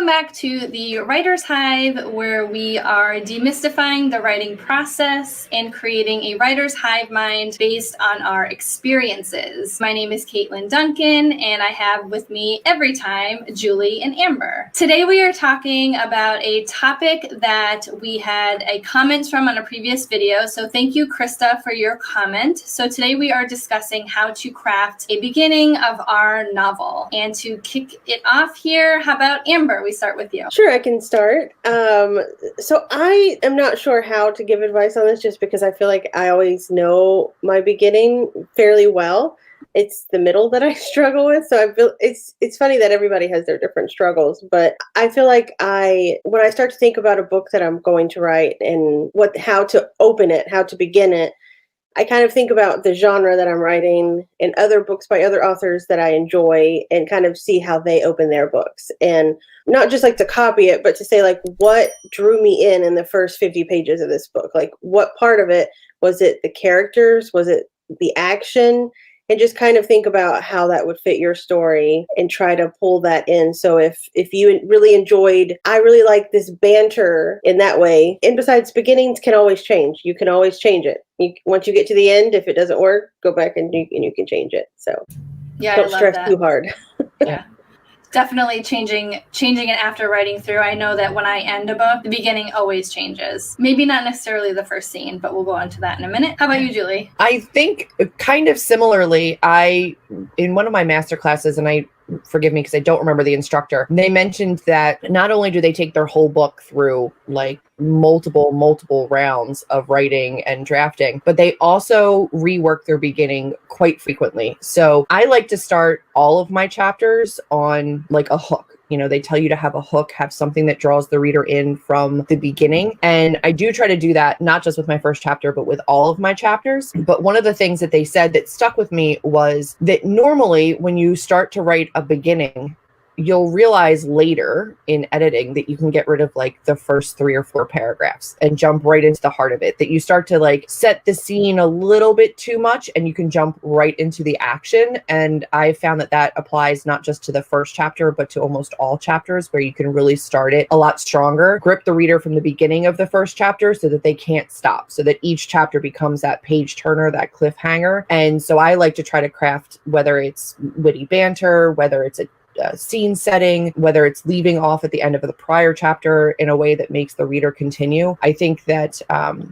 Welcome back to the Writer's Hive, where we are demystifying the writing process and creating a writer's hive mind based on our experiences. My name is Caitlin Duncan, and I have with me every time Julie and Amber. Today we are talking about a topic that we had a comment from on a previous video, so thank you, Krista, for your comment. So today we are discussing how to craft a beginning of our novel. And to kick it off here, how about Amber, we start with you. Sure, I can start. So I am not sure how to give advice on this just because I feel like I always know my beginning fairly well. It's the middle that I struggle with. So I feel it's funny that everybody has their different struggles, but I feel like when I start to think about a book that I'm going to write and how to open it, how to begin it, I kind of think about the genre that I'm writing and other books by other authors that I enjoy and kind of see how they open their books. And not just like to copy it, but to say like, what drew me in the first 50 pages of this book? Like what part of it? Was it the characters? Was it the action? And just kind of think about how that would fit your story and try to pull that in. So if you really enjoyed, I really like this banter in that way. And besides, beginnings can always change. You can always change it. Once you get to the end, if it doesn't work, go back and you can change it. So yeah, don't stress too hard. Yeah. Definitely changing it after writing through. I know that when I end a book, the beginning always changes. Maybe not necessarily the first scene, but we'll go into that in a minute. How about you, Julie? I think kind of similarly, in one of my master classes, and forgive me because I don't remember the instructor, they mentioned that not only do they take their whole book through like multiple rounds of writing and drafting, but they also rework their beginning quite frequently. So I like to start all of my chapters on like a hook. You know, they tell you to have a hook, have something that draws the reader in from the beginning. And I do try to do that, not just with my first chapter, but with all of my chapters. But one of the things that they said that stuck with me was that normally when you start to write a beginning, you'll realize later in editing that you can get rid of like the first 3 or 4 paragraphs and jump right into the heart of it, that you start to like set the scene a little bit too much and you can jump right into the action. And I found that applies not just to the first chapter, but to almost all chapters, where you can really start it a lot stronger, grip the reader from the beginning of the first chapter so that they can't stop, so that each chapter becomes that page turner, that cliffhanger. And so I like to try to craft, whether it's witty banter, whether it's a scene setting, whether it's leaving off at the end of the prior chapter in a way that makes the reader continue. I think that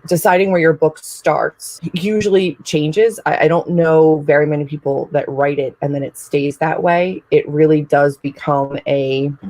deciding where your book starts usually changes. I don't know very many people that write it and then it stays that way. It really does become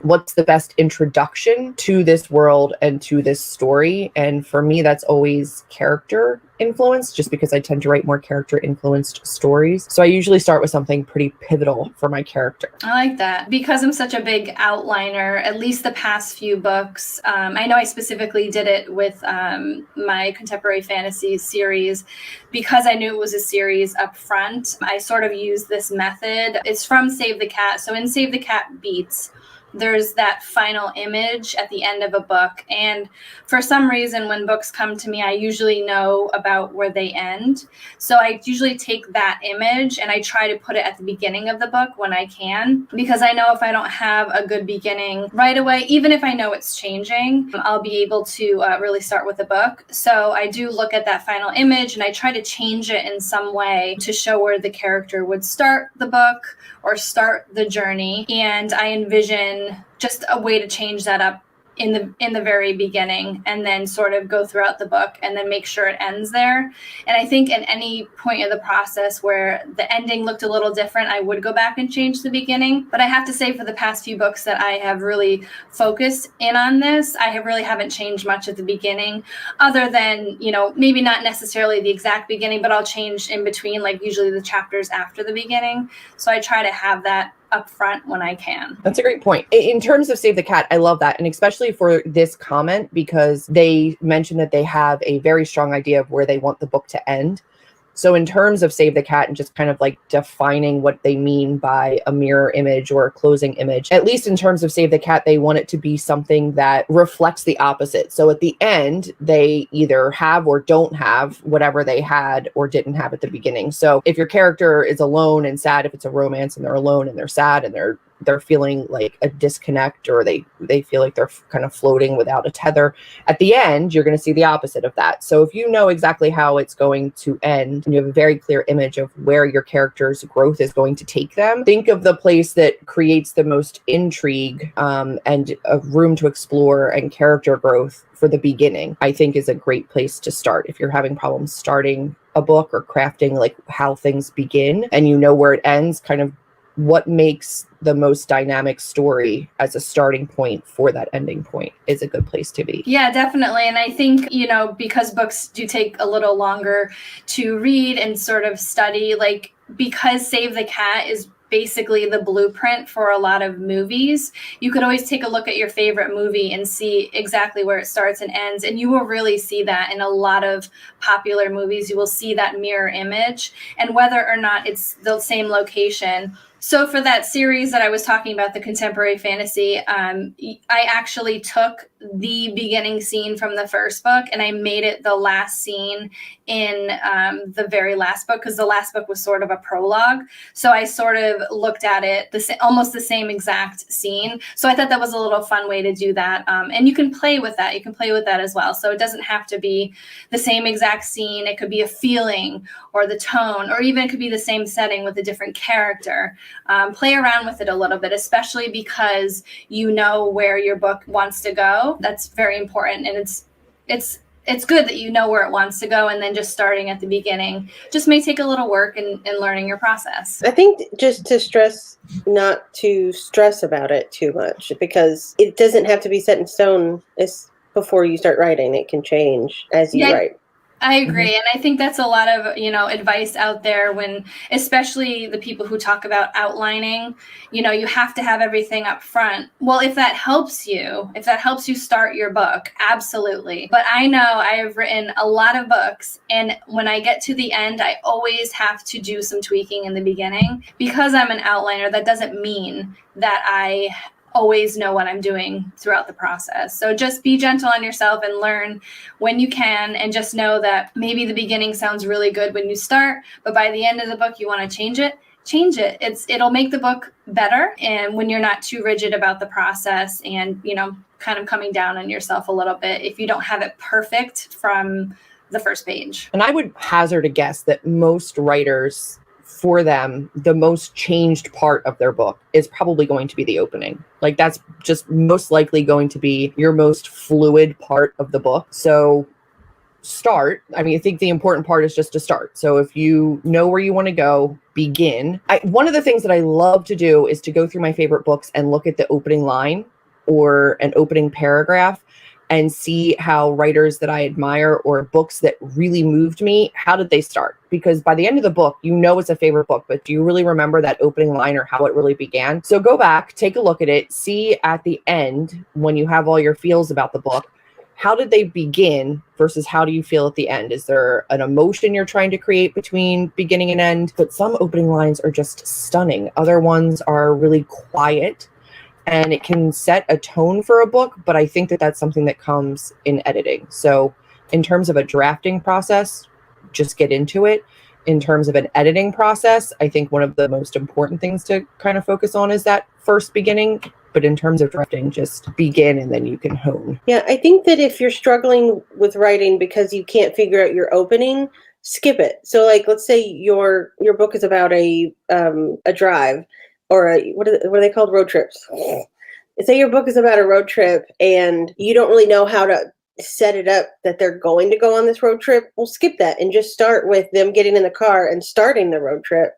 what's the best introduction to this world and to this story. And for me, that's always character influence, just because I tend to write more character influenced stories. So I usually start with something pretty pivotal for my character. I like that. Because I'm such a big outliner, at least the past few books, I know I specifically did it with my contemporary fantasy series because I knew it was a series up front. I sort of use this method. It's from Save the Cat. So in Save the Cat Beats, there's that final image at the end of a book. And for some reason, when books come to me, I usually know about where they end. So I usually take that image and I try to put it at the beginning of the book when I can, because I know if I don't have a good beginning right away, even if I know it's changing, I'll be able to really start with the book. So I do look at that final image and I try to change it in some way to show where the character would start the book or start the journey. And I envision just a way to change that up in the very beginning, and then sort of go throughout the book and then make sure it ends there. And I think at any point of the process where the ending looked a little different, I would go back and change the beginning. But I have to say, for the past few books that I have really focused in on this, I haven't changed much at the beginning, other than, maybe not necessarily the exact beginning, but I'll change in between, like usually the chapters after the beginning. So I try to have that up front when I can. That's a great point. In terms of Save the Cat, I love that. And especially for this comment, because they mentioned that they have a very strong idea of where they want the book to end. So in terms of Save the Cat and just kind of like defining what they mean by a mirror image or a closing image, at least in terms of Save the Cat, they want it to be something that reflects the opposite. So at the end, they either have or don't have whatever they had or didn't have at the beginning. So if your character is alone and sad, if it's a romance and they're alone and they're sad and they're they're feeling like a disconnect, or they feel like they're kind of floating without a tether. At the end, you're going to see the opposite of that. So if you know exactly how it's going to end, and you have a very clear image of where your character's growth is going to take them, think of the place that creates the most intrigue and a room to explore and character growth for the beginning, I think is a great place to start. If you're having problems starting a book or crafting like how things begin and you know where it ends, kind of what makes the most dynamic story as a starting point for that ending point is a good place to be. Yeah, definitely. And I think, because books do take a little longer to read and sort of study, like because Save the Cat is basically the blueprint for a lot of movies, you could always take a look at your favorite movie and see exactly where it starts and ends. And you will really see that in a lot of popular movies. You will see that mirror image, and whether or not it's the same location. So for that series that I was talking about, the contemporary fantasy, I actually took the beginning scene from the first book and I made it the last scene in the very last book, because the last book was sort of a prologue. So I sort of looked at it almost the same exact scene. So I thought that was a little fun way to do that. And you can play with that. You can play with that as well. So it doesn't have to be the same exact scene. It could be a feeling or the tone, or even it could be the same setting with a different character. Play around with it a little bit, especially because you know where your book wants to go. That's very important. And it's good that you know where it wants to go, and then just starting at the beginning just may take a little work in learning your process. I think just to stress not to stress about it too much, because it doesn't have to be set in stone before you start writing. It can change as you write. I agree. And I think that's a lot of, advice out there when, especially the people who talk about outlining, you have to have everything up front. Well, if that helps you start your book, absolutely. But I know I have written a lot of books, and when I get to the end, I always have to do some tweaking in the beginning. Because I'm an outliner, that doesn't mean that I always know what I'm doing throughout the process. So just be gentle on yourself and learn when you can, and just know that maybe the beginning sounds really good when you start, but by the end of the book you want to change it. It'll make the book better, and when you're not too rigid about the process and kind of coming down on yourself a little bit if you don't have it perfect from the first page. And I would hazard a guess that most writers, for them, the most changed part of their book is probably going to be the opening. Like that's just most likely going to be your most fluid part of the book. So start. I think the important part is just to start. So if you know where you want to go, begin. One of the things that I love to do is to go through my favorite books and look at the opening line or an opening paragraph and see how writers that I admire or books that really moved me, how did they start? Because by the end of the book, it's a favorite book, but do you really remember that opening line or how it really began? So go back, take a look at it, see at the end, when you have all your feels about the book, how did they begin versus how do you feel at the end? Is there an emotion you're trying to create between beginning and end? But some opening lines are just stunning. Other ones are really quiet, and it can set a tone for a book, but I think that that's something that comes in editing. So in terms of a drafting process, just get into it. In terms of an editing process, I think one of the most important things to kind of focus on is that first beginning. But in terms of drafting, just begin and then you can hone. Yeah, I think that if you're struggling with writing because you can't figure out your opening, skip it. So like, let's say your book is about a drive, or what are they called? Road trips. Say your book is about a road trip and you don't really know how to set it up that they're going to go on this road trip. Well, skip that and just start with them getting in the car and starting the road trip.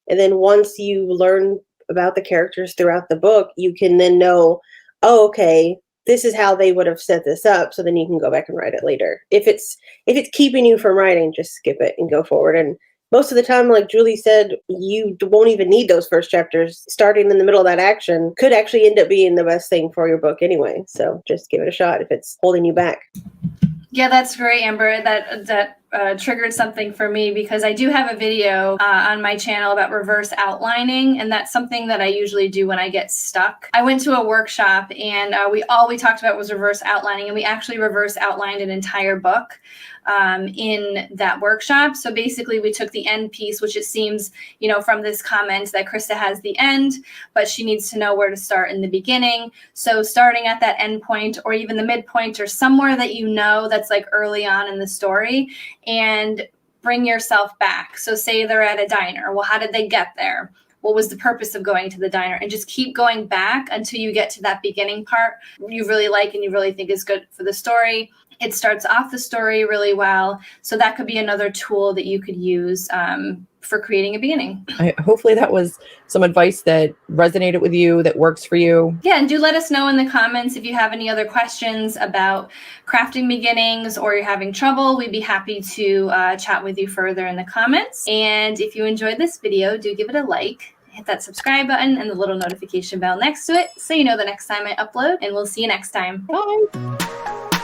And then once you learn about the characters throughout the book, you can then know, oh, okay, this is how they would have set this up. So then you can go back and write it later. If it's keeping you from writing, just skip it and go forward. And most of the time, like Julie said, you won't even need those first chapters. Starting in the middle of that action could actually end up being the best thing for your book anyway. So just give it a shot if it's holding you back. Yeah, that's great, Amber. That triggered something for me, because I do have a video on my channel about reverse outlining, and that's something that I usually do when I get stuck. I went to a workshop, and all we talked about was reverse outlining, and we actually reverse outlined an entire book in that workshop. So basically we took the end piece, which it seems, from this comment that Krista has the end, but she needs to know where to start in the beginning. So starting at that end point, or even the midpoint, or somewhere that that's like early on in the story, and bring yourself back. So say they're at a diner. Well, how did they get there? What was the purpose of going to the diner? And just keep going back until you get to that beginning part you really like and you really think is good for the story. It starts off the story really well. So that could be another tool that you could use for creating a beginning. Hopefully that was some advice that resonated with you, that works for you. Yeah, and do let us know in the comments if you have any other questions about crafting beginnings, or you're having trouble. We'd be happy to chat with you further in the comments. And if you enjoyed this video, do give it a like. Hit that subscribe button and the little notification bell next to it so you know the next time I upload, and we'll see you next time. Bye.